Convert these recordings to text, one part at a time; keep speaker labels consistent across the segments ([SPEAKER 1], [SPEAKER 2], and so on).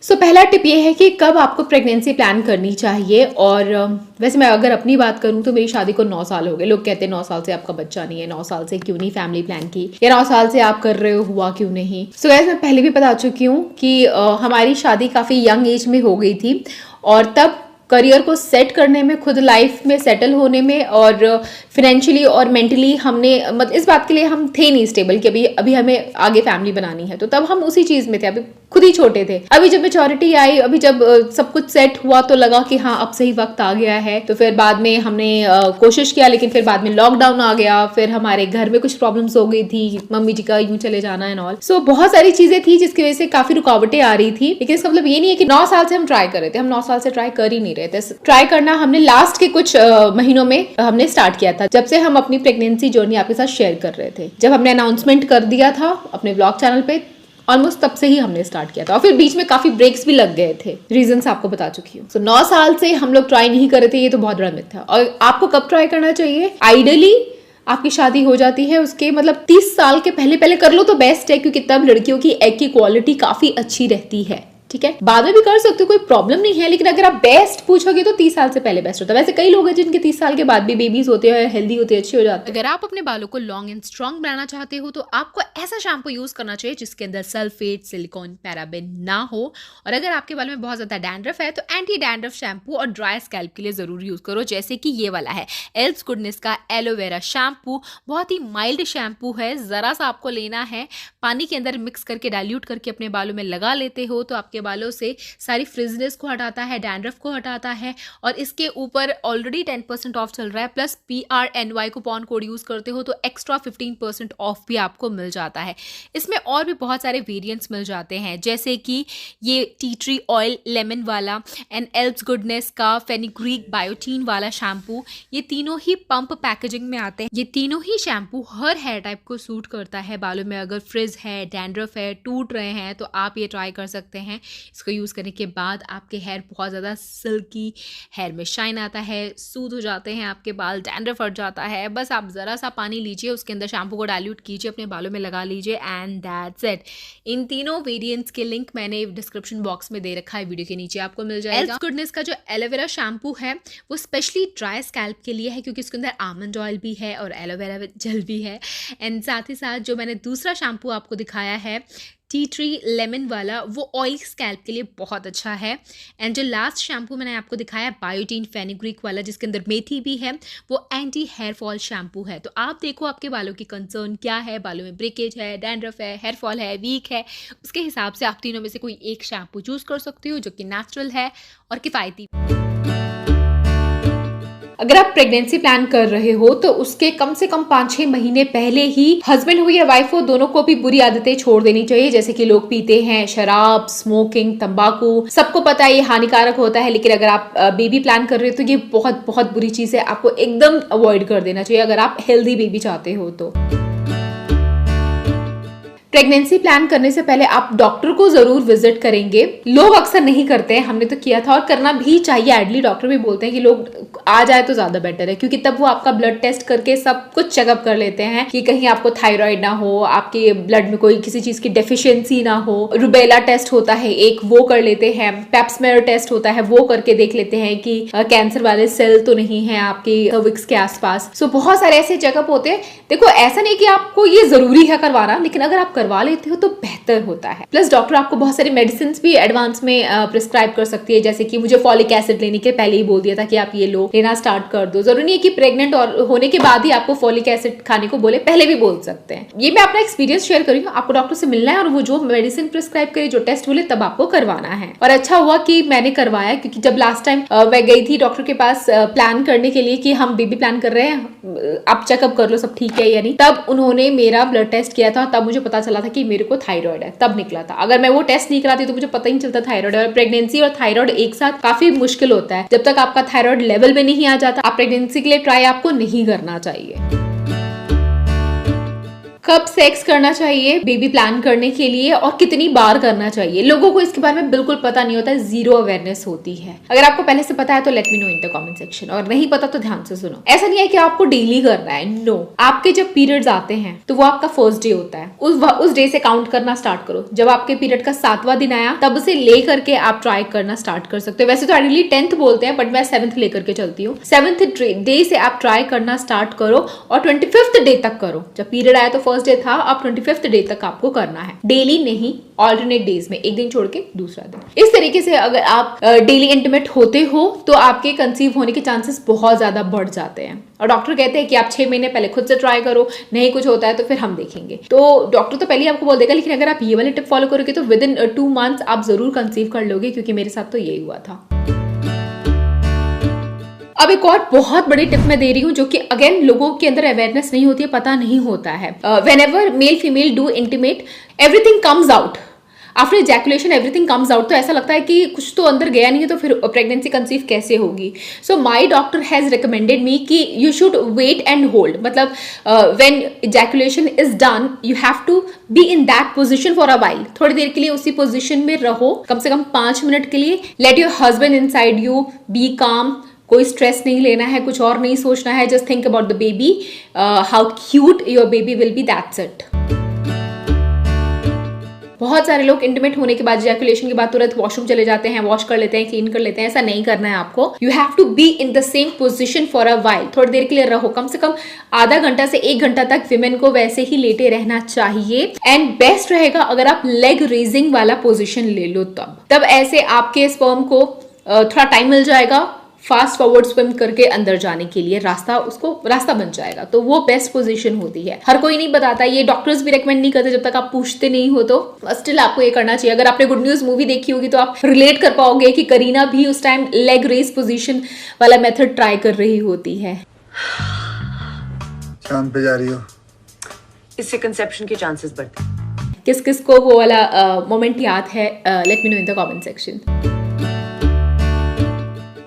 [SPEAKER 1] सो पहला टिप ये है कि कब आपको प्रेगनेंसी प्लान करनी चाहिए। और वैसे मैं अगर अपनी बात करूं तो मेरी शादी को 9 साल हो गए। लोग कहते हैं 9 साल से आपका बच्चा नहीं है, 9 साल से क्यों नहीं फैमिली प्लान की, या 9 साल से आप कर रहे हो, हुआ क्यों नहीं। सो गाइस मैं पहले भी बता चुकी हूँ कि हमारी शादी काफ़ी यंग एज में हो गई थी और तब करियर को सेट करने में, खुद लाइफ में सेटल होने में और फाइनेंशियली और मेंटली हमने मतलब इस बात के लिए हम थे नहीं स्टेबल कि अभी हमें आगे फैमिली बनानी है। तो तब हम उसी चीज़ में थे, अभी खुद ही छोटे थे। अभी जब मैच्योरिटी आई, अभी जब सब कुछ सेट हुआ तो लगा कि हाँ अब सही वक्त आ गया है। तो फिर बाद में हमने कोशिश किया, लेकिन फिर बाद में लॉकडाउन आ गया, फिर हमारे घर में कुछ प्रॉब्लम्स हो गई थी, मम्मी जी का यूं चले जाना एंड ऑल। सो बहुत सारी चीजें थी जिसकी वजह से काफी रुकावटें आ रही थी। लेकिन इसका मतलब ये नहीं है कि 9 साल से हम ट्राई कर रहे थे। हम 9 साल से ट्राई कर ही नहीं रहे थे। ट्राई करना हमने लास्ट के कुछ महीनों में हमने स्टार्ट किया था, जब से हम अपनी प्रेगनेंसी जर्नी आपके साथ शेयर कर रहे थे। जब हमने अनाउंसमेंट कर दिया था अपने ब्लॉग चैनल पे, ऑलमोस्ट तब से ही हमने स्टार्ट किया था। और फिर बीच में काफी ब्रेक्स भी लग गए थे, रीजंस आपको बता चुकी हूँ। 9 साल से हम लोग ट्राई नहीं कर रहे थे, ये तो बहुत बड़ा मिथ था। और आपको कब ट्राई करना चाहिए? आइडियली आपकी शादी हो जाती है उसके मतलब 30 साल के पहले कर लो तो बेस्ट है, क्योंकि तब लड़कियों की एग की क्वालिटी काफी अच्छी रहती है। ठीक है, बाद में भी कर सकते हो, कोई प्रॉब्लम नहीं है। लेकिन अगर आप बेस्ट पूछोगे तो 30 साल से पहले बेस्ट होता है। वैसे कई लोग हैं जिनके 30 साल के बाद भी बेबीज होते हैं, हेल्दी होते हैं, अच्छे हो जाते हैं।
[SPEAKER 2] अगर आप अपने बालों को लॉन्ग एंड स्ट्रॉन्ग बनाना चाहते हो तो आपको ऐसा शैम्पू यूज करना चाहिए जिसके अंदर सल्फेट, सिलिकॉन, पैराबेन ना हो। और अगर आपके बालों में बहुत ज्यादा डैंड्रफ है तो एंटी डैंड्रफ शैम्पू और ड्राई स्कैल्प के लिए जरूर यूज करो, जैसे कि ये वाला है एल्स गुडनेस का एलोवेरा शैम्पू। बहुत ही माइल्ड शैम्पू है, जरा सा आपको लेना है, पानी के अंदर मिक्स करके डाइल्यूट करके अपने बालों में लगा लेते हो तो आपके बालों से सारी फ्रिजनेस को हटाता है, डैंड्रफ को हटाता है। और इसके ऊपर ऑलरेडी 10% ऑफ चल रहा है, plus PRNY coupon code use करते हो तो एक्स्ट्रा 15% ऑफ भी आपको मिल जाता है। इसमें और भी बहुत सारे वेरिएंट्स मिल जाते हैं, जैसे कि ये टी ट्री ऑयल लेमन वाला एंड एल्स गुडनेस का फेनिग्रीक बायोटीन वाला शैम्पू। ये तीनों ही पंप पैकेजिंग में आते हैं। ये तीनों ही शैम्पू हर हेयर टाइप को सूट करता है। बालों में अगर फ्रिज है, डैंड्रफ है, टूट रहे हैं तो आप ये ट्राई कर सकते हैं। इसको यूज करने के बाद आपके हेयर बहुत ज़्यादा सिल्की, हेयर में शाइन आता है, सूद हो जाते हैं आपके बाल, डैंड्रफ हट जाता है। बस आप ज़रा सा पानी लीजिए, उसके अंदर शैम्पू को डाइल्यूट कीजिए, अपने बालों में लगा लीजिए एंड दैट्स इट। इन तीनों वेरिएंट्स के लिंक मैंने डिस्क्रिप्शन बॉक्स में दे रखा है, वीडियो के नीचे आपको मिल जाएगा। एल्स गुडनेस का जो एलोवेरा शैम्पू है वो स्पेशली ड्राई स्कैल्प के लिए है, क्योंकि इसके अंदर आमंड ऑयल भी है और एलोवेरा जेल भी है। एंड साथ ही साथ जो मैंने दूसरा शैम्पू आपको दिखाया है टी ट्री लेमन वाला, वो ऑयल स्कैल्प के लिए बहुत अच्छा है। एंड जो लास्ट शैम्पू मैंने आपको दिखाया बायोटीन फेनिग्रीक वाला, जिसके अंदर मेथी भी है, वो एंटी हेयर फॉल शैम्पू है। तो आप देखो आपके बालों की कंसर्न क्या है, बालों में ब्रेकेज है, डैंड्रफ है, हेयर फॉल है, वीक है, उसके हिसाब से आप तीनों में से कोई एक शैम्पू चूज कर सकते हो जो कि नेचुरल है और किफ़ायती।
[SPEAKER 1] अगर आप प्रेगनेंसी प्लान कर रहे हो तो उसके कम से कम 5-6 महीने पहले ही हस्बैंड हो या वाइफ हो, दोनों को भी बुरी आदतें छोड़ देनी चाहिए। जैसे कि लोग पीते हैं शराब, स्मोकिंग, तंबाकू, सबको पता है ये हानिकारक होता है। लेकिन अगर आप बेबी प्लान कर रहे हो तो ये बहुत बहुत बुरी चीज है, आपको एकदम अवॉइड कर देना चाहिए अगर आप हेल्दी बेबी चाहते हो तो। प्रेगनेंसी प्लान करने से पहले आप डॉक्टर को जरूर विजिट करेंगे। लोग अक्सर नहीं करते हैं, हमने तो किया था और करना भी चाहिए। आइडली डॉक्टर भी बोलते हैं कि लोग आ जाए तो ज्यादा बेटर है, क्योंकि तब वो आपका ब्लड टेस्ट करके सब कुछ चेकअप कर लेते हैं कि कहीं आपको थायराइड ना हो, आपके ब्लड में कोई किसी चीज की डेफिशिएंसी ना हो। रुबेला टेस्ट होता है एक, वो कर लेते हैं। पेप्समेयर टेस्ट होता है, वो करके देख लेते हैं कि कैंसर वाले सेल तो नहीं है आपके सर्विक्स के आसपास। सो बहुत सारे ऐसे चेकअप होते हैं। देखो ऐसा नहीं कि आपको ये जरूरी है करवाना, लेकिन अगर आप करवा लेते हो तो बेहतर होता है। प्लस डॉक्टर आपको बहुत सारी मेडिसिन भी एडवांस में प्रिस्क्राइब कर सकती है, जैसे कि मुझे फॉलिक एसिड लेने के पहले ही बोल दिया था कि आप ये लो, लेना स्टार्ट कर दो। जरूरी नहीं है कि प्रेग्नेंट और होने के बाद ही आपको फॉलिक एसिड खाने को बोले, पहले भी बोल सकते हैं। ये मैं अपना एक्सपीरियंस शेयर करी हूँ। आपको डॉक्टर से मिलना है और वो जो मेडिसिन प्रिस्क्राइब करे, जो टेस्ट बोले, तब आपको करवाना है। और अच्छा हुआ कि मैंने करवाया, क्योंकि जब लास्ट टाइम मैं गई थी डॉक्टर के पास प्लान करने के लिए कि हम बेबी प्लान कर रहे हैं, आप चेकअप कर लो सब ठीक है या नहीं, तब उन्होंने मेरा ब्लड टेस्ट किया था। तब मुझे पता चला था कि मेरे को थायराइड है, तब निकला था। अगर मैं वो टेस्ट नहीं कराती तो मुझे पता ही नहीं चलता थायराइड है। और प्रेगनेंसी और थायराइड एक साथ काफी मुश्किल होता है। जब तक आपका थायराइड लेवल में नहीं आ जाता, आप प्रेगनेंसी के लिए ट्राई आपको नहीं करना चाहिए। कब सेक्स करना चाहिए बेबी प्लान करने के लिए और कितनी बार करना चाहिए, लोगों को इसके बारे में बिल्कुल पता नहीं होता है, जीरो अवेयरनेस होती है। अगर आपको पहले से पता है तो let me know in the comment section, और नहीं पता तो ध्यान से सुनो। ऐसा नहीं है कि आपको डेली करना है, नो। आपके जब पीरियड्स आते हैं तो वो आपका फर्स्ट डे होता है, उस डे से काउंट करना स्टार्ट करो। जब आपके पीरियड का 7वां दिन आया तब से लेकर के आप ट्राई करना स्टार्ट कर सकते हो। वैसे तो आइडियली 10th बोलते हैं, बट मैं 7th लेकर के चलती हूँ। 7th डे से आप ट्राई करना स्टार्ट करो और 25th डे तक करो। जब पीरियड आया तो फर्स्ट डे था, अब 25th डे तक आपको करना है। डेली नहीं, ऑल्टरनेट डेज में, एक दिन छोड़ के दूसरा दिन। इस तरीके से अगर आप डेली इंटीमेट होते हो तो आपके कंसीव होने के चांसेस बहुत ज्यादा बढ़ जाते हैं। और डॉक्टर कहते हैं कि आप 6 महीने पहले खुद से ट्राई करो, नहीं कुछ होता है तो फिर हम देखेंगे। तो डॉक्टर तो पहले ही आपको बोल देगा, लेकिन अगर आप ये वाली टिप फॉलो करोगे तो विद इन 2 मंथ्स आप जरूर कंसीव कर लोगे, क्योंकि मेरे साथ तो यही हुआ था। अब एक और बहुत बड़ी टिप मैं दे रही हूँ, जो कि अगेन लोगों के अंदर अवेयरनेस नहीं होती है, पता नहीं होता है। Whenever male female do intimate, everything comes out after ejaculation, everything comes out. तो ऐसा लगता है कि कुछ तो अंदर गया नहीं है, तो फिर प्रेगनेंसी कंसीव कैसे होगी। So my doctor has recommended me कि you should wait and hold, मतलब when ejaculation is done you have to be in that position for a while. थोड़ी देर के लिए उसी पोजिशन में रहो, कम से कम 5 मिनट के लिए। Let your husband inside you, be calm, कोई स्ट्रेस नहीं लेना है, कुछ और नहीं सोचना है, just think about the baby, how cute your baby will be, that's it. बहुत सारे लोग इंटीमेट होने के बाद, इजैकुलेशन के बाद तुरंत वॉशरूम चले जाते हैं, वॉश कर लेते हैं, क्लीन कर लेते हैं। ऐसा नहीं करना है आपको। You have to be in the same position for a while. थोड़ी देर के लिए रहो, कम से कम आधा घंटा से 1 घंटा तक विमेन को वैसे ही लेटे रहना चाहिए। एंड बेस्ट रहेगा अगर आप लेग रेजिंग वाला पोजिशन ले लो, तब ऐसे आपके स्पर्म को थोड़ा टाइम मिल जाएगा फास्ट फॉरवर्ड स्विम करके अंदर जाने के लिए, रास्ता बन जाएगा। तो वो बेस्ट पोजीशन होती है। हर कोई नहीं बताता, ये डॉक्टर्स भी रेकमेंड नहीं करते जब तक आप पूछते नहीं हो। तो स्टिल आपको ये करना चाहिए। अगर आपने गुड न्यूज मूवी देखी होगी तो आप रिलेट कर पाओगे कि करीना भी उस टाइम लेग रेस पोजीशन वाला मेथड ट्राई कर रही होती है।
[SPEAKER 3] चांद पे जा रही हो,
[SPEAKER 4] इससे कंसेप्शन के चांसेस बढ़ते हैं।
[SPEAKER 1] किस किस को वो वाला मोमेंट याद है, let me know in the comment section.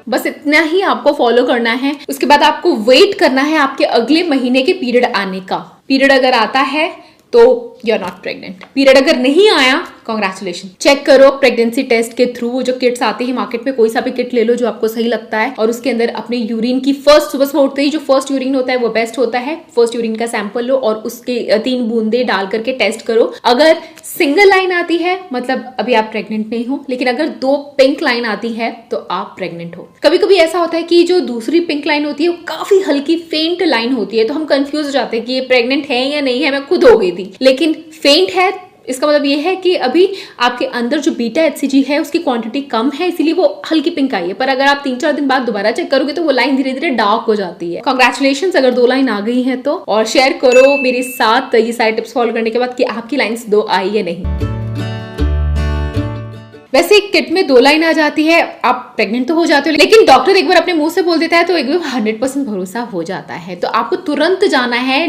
[SPEAKER 1] बस इतना ही आपको फॉलो करना है। उसके बाद आपको वेट करना है आपके अगले महीने के पीरियड आने का। पीरियड अगर आता है तो you are not pregnant. Period अगर नहीं आया, कांग्रेचुलेशन। चेक करो प्रेगनेंसी टेस्ट के थ्रू, वो जो किट्स आती है मार्केट में, कोई सा भी किट ले लो जो आपको सही लगता है, और उसके अंदर अपने यूरिन की सुबह उठते ही जो फर्स्ट यूरिन होता है वो बेस्ट होता है। फर्स्ट यूरिन का सैंपल लो और उसके 3 बूंदे डाल करके टेस्ट करो। अगर सिंगल लाइन आती है मतलब अभी आप प्रेग्नेंट नहीं हो, लेकिन अगर 2 पिंक लाइन आती है तो आप प्रेग्नेंट हो। कभी कभी ऐसा होता है कि जो दूसरी पिंक लाइन होती है वो काफी हल्की फेंट लाइन होती है, तो हम कंफ्यूज हो जाते हैं कि ये प्रेग्नेंट है या नहीं है। मैं खुद हो गई थी, लेकिन फेंट है इसका मतलब ये है कि अभी आपके अंदर जो बीटा HCG है उसकी क्वांटिटी कम है, इसीलिए वो हल्की पिंक आई है। पर अगर आप 3-4 दिन बाद दोबारा चेक करोगे तो वो लाइन धीरे धीरे डार्क हो जाती है। कांग्रेचुलेशंस अगर 2 लाइन आ गई है तो, और शेयर करो मेरे साथ ये सारे टिप्स फॉलो करने के बाद कि आपकी लाइन्स 2 आई या नहीं। वैसे एक किट में 2 लाइन आ जाती है, आप प्रेग्नेंट तो हो जाते हो, लेकिन डॉक्टर एक बार अपने मुंह से बोल देता है तो एक बार 100% भरोसा हो जाता है। तो आपको तुरंत जाना है,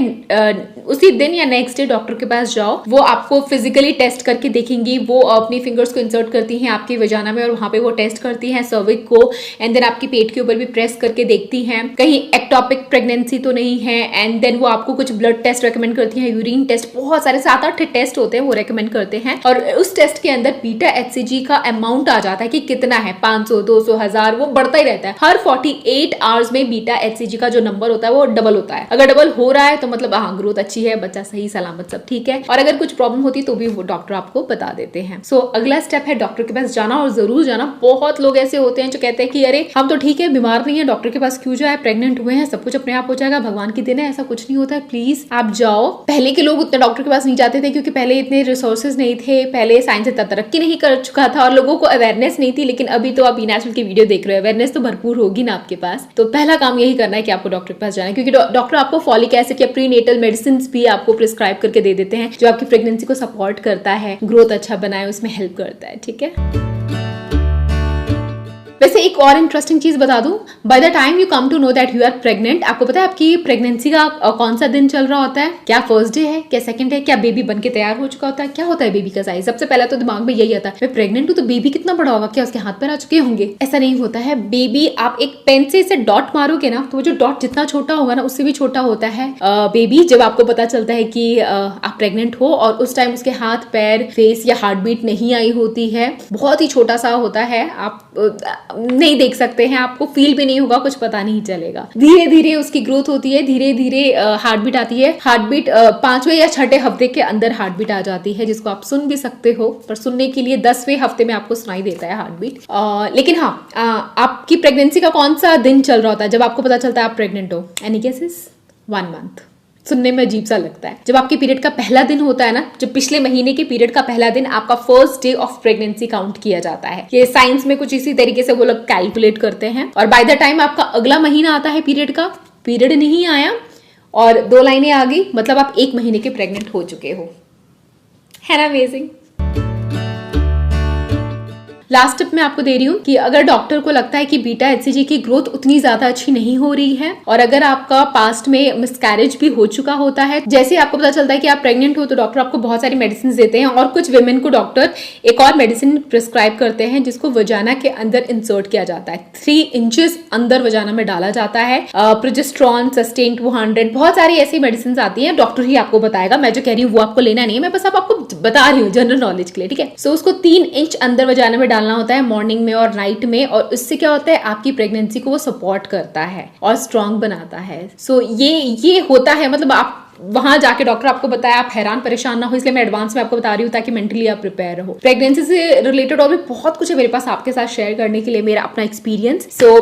[SPEAKER 1] उसी दिन या नेक्स्ट डे डॉक्टर के पास जाओ। वो आपको फिजिकली टेस्ट करके देखेंगी। वो अपनी फिंगर्स को इंसर्ट करती हैं आपकी वजाना में और वहां पे वो टेस्ट करती हैं सर्विक को, एंड देन आपकी पेट के ऊपर भी प्रेस करके देखती हैं कहीं एक्टोपिक प्रेगनेंसी तो नहीं है। एंड देन वो आपको कुछ ब्लड टेस्ट रेकमेंड करती हैं, यूरिन टेस्ट, बहुत सारे 7-8 टेस्ट होते हैं वो रेकमेंड करते हैं। और उस टेस्ट के अंदर बीटा HCG का अमाउंट आ जाता है कि कितना है, 500, 200, 1000, वो बढ़ता ही रहता है। हर 48 आवर्स में बीटा HCG का जो नंबर होता है वो डबल होता है। अगर डबल हो रहा है तो मतलब हाँ ग्रोथ अच्छी है, बच्चा सही सलामत सब ठीक है। और अगर कुछ प्रॉब्लम होती है तो भी वो डॉक्टर आपको बता देते हैं। सो अगला स्टेप है डॉक्टर के पास जाना, और जरूर जाना। बहुत लोग ऐसे होते हैं जो कहते हैं कि अरे हम तो ठीक है, बीमार नहीं है, डॉक्टर के पास क्यों जाए, प्रेग्नेंट हुए हैं, सब कुछ अपने आप हो जाएगा, भगवान की देन है। ऐसा कुछ नहीं होता है, प्लीज आप जाओ। पहले के लोग उतने डॉक्टर के पास नहीं जाते थे क्योंकि पहले इतने रिसोर्सेज नहीं थे, पहले साइंस इतना तरक्की नहीं कर चुका था और लोगों को अवेयरनेस नहीं थी। लेकिन अभी तो आप नेचुरल की वीडियो देख रहे हो, अवेयरनेस तो भरपूर होगी ना आपके पास। तो पहला काम यही करना है कि आपको डॉक्टर के पास जाना है, क्योंकि डॉक्टर आपको फॉलिक एसिड या प्रीनेटल मेडिसिन भी आपको प्रिस्क्राइब करके दे देते हैं जो आपकी प्रेगनेंसी को सपोर्ट करता है, ग्रोथ अच्छा बनाए उसमें हेल्प करता है। ठीक है, वैसे एक और इंटरेस्टिंग चीज बता दूं, by the time you come to know that you are pregnant, आपको पता है आपकी प्रेगनेंसी का कौन सा दिन चल रहा होता है? क्या फर्स्ट डे है, क्या सेकंड है, क्या बेबी बन के तैयार हो चुका होता है, क्या होता है बेबी का साइज? सबसे पहले तो दिमाग में यही आता है, मैं प्रेग्नेंट हूं तो बेबी कितना बड़ा होगा, क्या उसके हाथ पैर आ चुके होंगे? ऐसा नहीं होता है। बेबी आप एक पेन से इसे डॉट मारोगे ना, तो वो जो डॉट जितना छोटा होगा ना उससे भी छोटा होता है बेबी, जब आपको पता चलता है कि आप प्रेग्नेंट हो। और उस टाइम उसके हाथ पैर, फेस या हार्ट बीट नहीं आई होती है, बहुत ही छोटा सा होता है, आप नहीं देख सकते हैं, आपको फील भी नहीं होगा, कुछ पता नहीं चलेगा। धीरे धीरे उसकी ग्रोथ होती है, धीरे धीरे हार्ट बीट आती है। हार्ट बीट 5वें या 6ठे हफ्ते के अंदर हार्ट बीट आ जाती है, जिसको आप सुन भी सकते हो, पर सुनने के लिए 10वें हफ्ते में आपको सुनाई देता है हार्ट बीट। लेकिन हाँ, आपकी प्रेगनेंसी का कौन सा दिन चल रहा होता है जब आपको पता चलता है आप प्रेग्नेंट हो? Any guesses? 1 मंथ। सुनने में अजीब सा लगता है। जब आपके पीरियड का पहला दिन होता है ना, जब पिछले महीने के पीरियड का पहला दिन आपका first day of pregnancy count किया जाता है। ये साइंस में कुछ इसी तरीके से वो लोग कैलकुलेट करते हैं। और बाय द टाइम आपका अगला महीना आता है पीरियड का, पीरियड नहीं आया और 2 लाइनें आ गई, मतलब आप 1 महीने के प्रेग्नेंट हो चुके हो। है ना अमेजिंग? लास्ट टिप मैं आपको दे रही हूँ कि अगर डॉक्टर को लगता है कि बीटा HCG की ग्रोथ उतनी ज्यादा अच्छी नहीं हो रही है और अगर आपका पास्ट में मिसकैरेज भी हो चुका होता है, जैसे आपको पता चलता है कि आप प्रेग्नेंट हो तो डॉक्टर आपको बहुत सारी मेडिसिन देते हैं और कुछ विमेन को डॉक्टर एक और मेडिसिन प्रिस्क्राइब करते हैं जिसको वजाना के अंदर इंसर्ट किया जाता है। 3 इंचेस अंदर वजाना में डाला जाता है। प्रोजेस्टेरॉन, सस्टेन 200, बहुत सारी ऐसी मेडिसिन आती है, डॉक्टर ही आपको बताएगा। मैं जो कह रही हूँ वो आपको लेना नहीं है, मैं बस आपको बता रही हूँ जनरल नॉलेज के लिए, ठीक है? सो उसको 3 इंच अंदर वजाना में डालना होता है मॉर्निंग में और नाइट में, और इससे क्या होता है आपकी प्रेगनेंसी को वो सपोर्ट करता है और स्ट्रांग बनाता है। सो ये होता है, मतलब आप वहां जाके डॉक्टर आपको बताया, आप हैरान परेशान ना हो, इसलिए मैं एडवांस में आपको बता रही हूँ ताकि मेंटली आप प्रिपेयर रहो। प्रेगनेंसी से रिलेटेड और भी बहुत कुछ है मेरे पास आपके साथ शेयर करने के लिए, मेरा अपना एक्सपीरियंस। सो